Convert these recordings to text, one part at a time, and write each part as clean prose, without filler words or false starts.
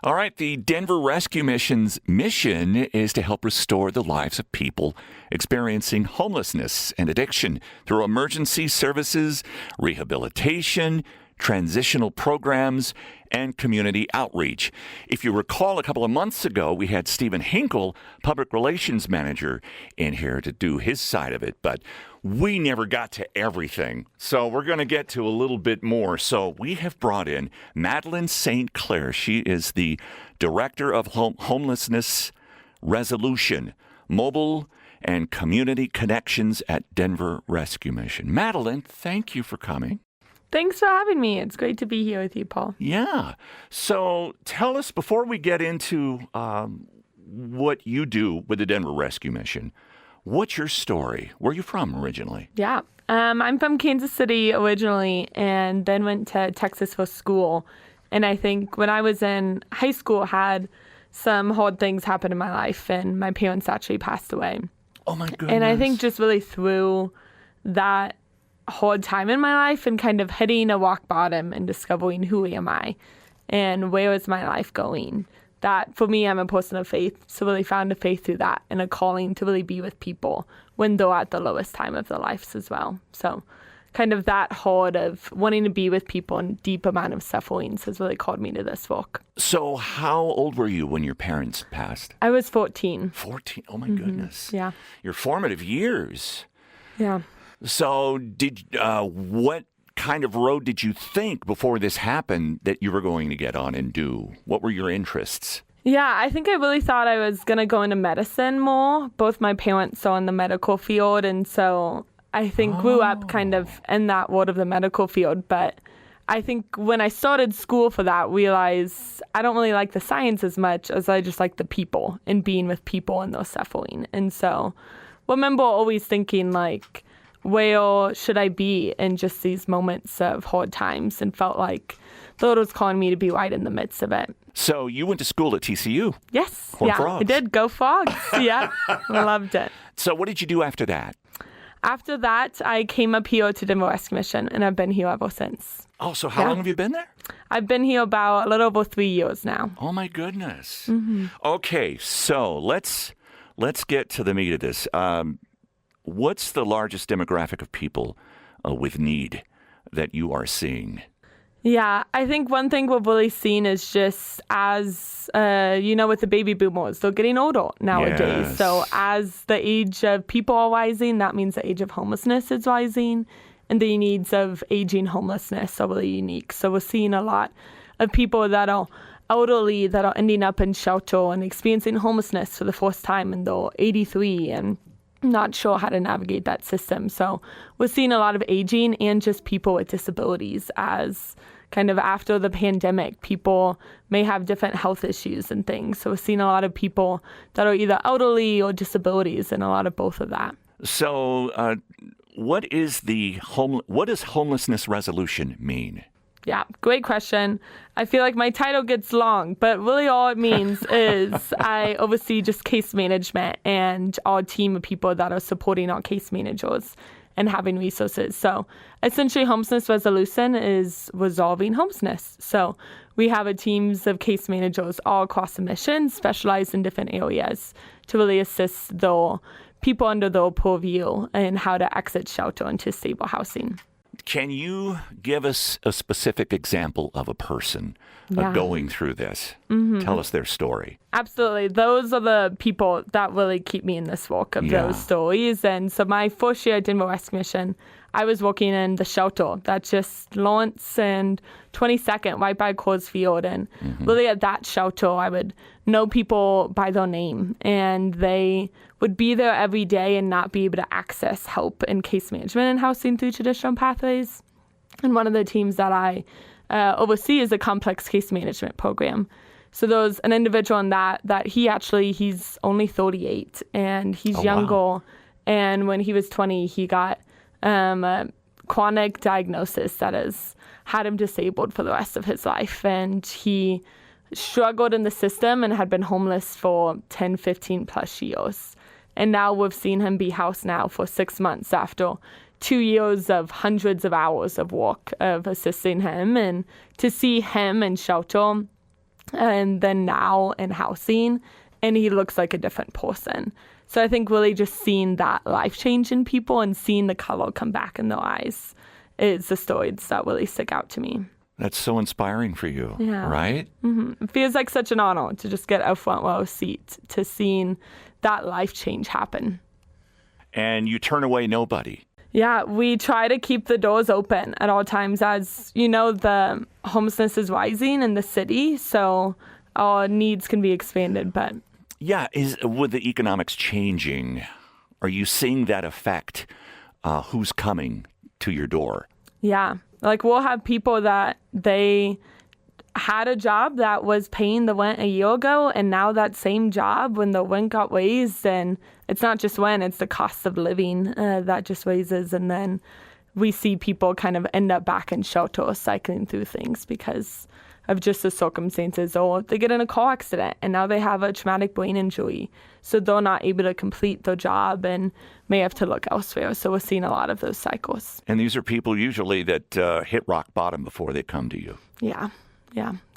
All right, the Denver Rescue Mission's mission is to help restore the lives of people experiencing homelessness and addiction through emergency services, rehabilitation, transitional programs, and community outreach. If you recall, a couple of months ago, we had Stephen Hinkle, Public Relations Manager, in here to do his side of it, but we never got to everything. So we're going to get to a little bit more. So we have brought in Madelyn St. Clair. She is the Director of Homelessness Resolution, Mobile and Community Connections at Denver Rescue Mission. Madelyn, thank you for coming. Thanks for having me. It's great to be here with you, Paul. Yeah. So tell us, before we get into what you do with the Denver Rescue Mission, what's your story? Where are you from originally? Yeah. I'm from Kansas City originally and then went to Texas for school. And I think when I was in high school, had some hard things happen in my life, and my parents actually passed away. Oh, my goodness. And I think just really through that hard time in my life and kind of hitting a rock bottom and discovering who am I and where is my life going. That, for me, I'm a person of faith, so really found a faith through that and a calling to really be with people when they're at the lowest time of their lives as well. So kind of that heart of wanting to be with people and deep amount of sufferings has really called me to this work. So how old were you when your parents passed? I was 14. 14? Oh, my goodness. Yeah. Your formative years. Yeah. So what kind of road did you think before this happened that you were going to get on and do? What were your interests? Yeah, I think I really thought I was going to go into medicine more. Both my parents are in the medical field, and so I think grew up kind of in that world of the medical field. But I think when I started school for that, realized I don't really like the science as much as I just like the people and being with people and those suffering. And so I remember always thinking, like, where should I be in just these moments of hard times, and felt like the Lord was calling me to be right in the midst of it. So you went to school at TCU? Yes. Horned Frogs. I did. Go Frogs. Yeah. I loved it. So what did you do after that? After that, I came up here to Denver Rescue Mission, and I've been here ever since. Oh, so how long have you been there? I've been here about a little over 3 years now. Oh, my goodness. Mm-hmm. Okay, so let's get to the meat of this. What's the largest demographic of people with need that you are seeing? Yeah, I think one thing we've really seen is just as, with the baby boomers, they're getting older nowadays. Yes. So as the age of people are rising, that means the age of homelessness is rising, and the needs of aging homelessness are really unique. So we're seeing a lot of people that are elderly that are ending up in shelter and experiencing homelessness for the first time, and they're 83 and not sure how to navigate that system. So we're seeing a lot of aging and just people with disabilities as kind of after the pandemic, people may have different health issues and things. So we're seeing a lot of people that are either elderly or disabilities, and a lot of both of that. So what does homelessness resolution mean? Yeah, great question. I feel like my title gets long, but really all it means is I oversee just case management and our team of people that are supporting our case managers and having resources. So essentially, homelessness resolution is resolving homelessness. So we have teams of case managers all across the mission, specialized in different areas to really assist the people under their purview and how to exit shelter into stable housing. Can you give us a specific example of a person going through this? Mm-hmm. Tell us their story. Absolutely. Those are the people that really keep me in this work of those stories. And so my first year at Denver Rescue Mission, I was working in the shelter that just launched in 22nd, right by Coors Field. And really at that shelter, I would know people by their name, and they would be there every day and not be able to access help in case management and housing through traditional pathways. And one of the teams that I oversee is a complex case management program. So there's an individual in that he's only 38, and he's younger. Wow. And when he was 20, he got a chronic diagnosis that has had him disabled for the rest of his life. And he struggled in the system and had been homeless for 10, 15 plus years. And now we've seen him be housed now for 6 months after 2 years of hundreds of hours of work of assisting him. And to see him in shelter and then now in housing, and he looks like a different person. So I think really just seeing that life change in people and seeing the color come back in their eyes is the stories that really stick out to me. That's so inspiring for you, right? Mm-hmm. It feels like such an honor to just get a front row seat to seeing that life change happen. And you turn away nobody. Yeah, we try to keep the doors open at all times. As you know, the homelessness is rising in the city, so our needs can be expanded. But yeah, with the economics changing, are you seeing that affect who's coming to your door? Yeah, like we'll have people that they had a job that was paying the rent a year ago, and now that same job, when the rent got raised, and it's not just rent, it's the cost of living that just raises, and then we see people kind of end up back in shelter cycling through things because of just the circumstances, or they get in a car accident and now they have a traumatic brain injury, so they're not able to complete their job and may have to look elsewhere. So we're seeing a lot of those cycles. And these are people usually that hit rock bottom before they come to you. Yeah,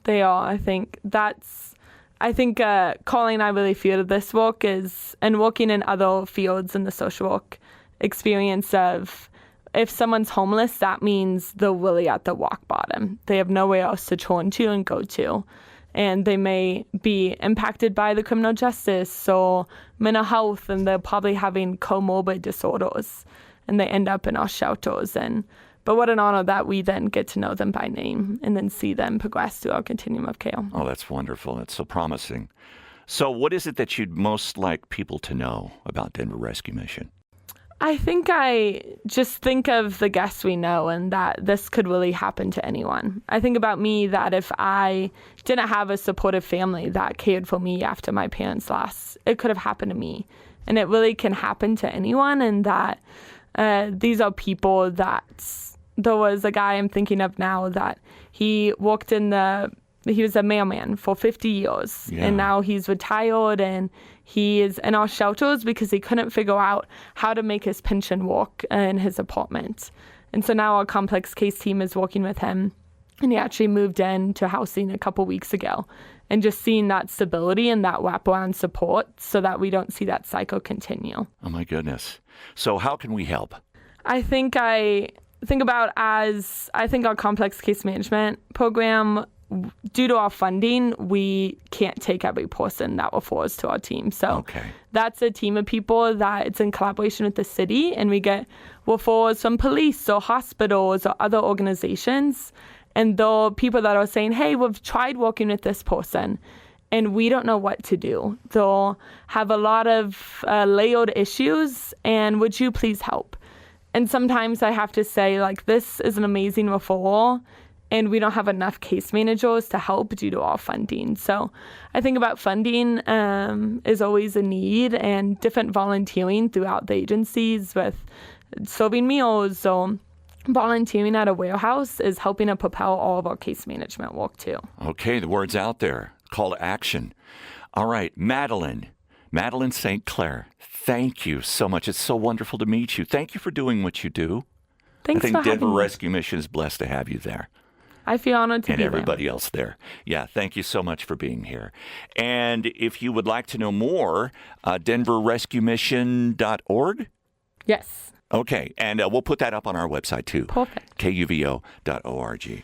they are. I think Colleen and I really feel this work is, and working in other fields in the social work experience of, if someone's homeless, that means they're really at the rock bottom. They have nowhere else to turn to and go to. And they may be impacted by the criminal justice or mental health, and they're probably having comorbid disorders, and they end up in our shelters. But what an honor that we then get to know them by name and then see them progress through our continuum of care. Oh, that's wonderful. That's so promising. So what is it that you'd most like people to know about Denver Rescue Mission? I think I just think of the guests we know and that this could really happen to anyone. I think about me, that if I didn't have a supportive family that cared for me after my parents lost, it could have happened to me. And it really can happen to anyone, and that these are people that, there was a guy I'm thinking of now that he was a mailman for 50 years, and now he's retired, and he is in our shelters because he couldn't figure out how to make his pension work in his apartment. And so now our complex case team is working with him, and he actually moved into housing a couple weeks ago. And just seeing that stability and that wraparound support so that we don't see that cycle continue. Oh, my goodness. So how can we help? I think our complex case management program, due to our funding, we can't take every person that refers to our team. So that's a team of people that it's in collaboration with the city, and we get referrals from police or hospitals or other organizations. And the people that are saying, hey, we've tried working with this person and we don't know what to do. They'll have a lot of layered issues, and would you please help? And sometimes I have to say, like, this is an amazing referral, and we don't have enough case managers to help due to our funding. So I think about funding is always a need, and different volunteering throughout the agencies with serving meals or volunteering at a warehouse is helping to propel all of our case management work too. Okay, the word's out there. Call to action. All right, Madelyn St. Clair, thank you so much. It's so wonderful to meet you. Thank you for doing what you do. Thanks for having me. I think Denver Rescue Mission is blessed to have you there. I feel honored to be there. And everybody else there. Yeah, thank you so much for being here. And if you would like to know more, denverrescuemission.org? Yes. Okay, and we'll put that up on our website too. Perfect. kuvo.org.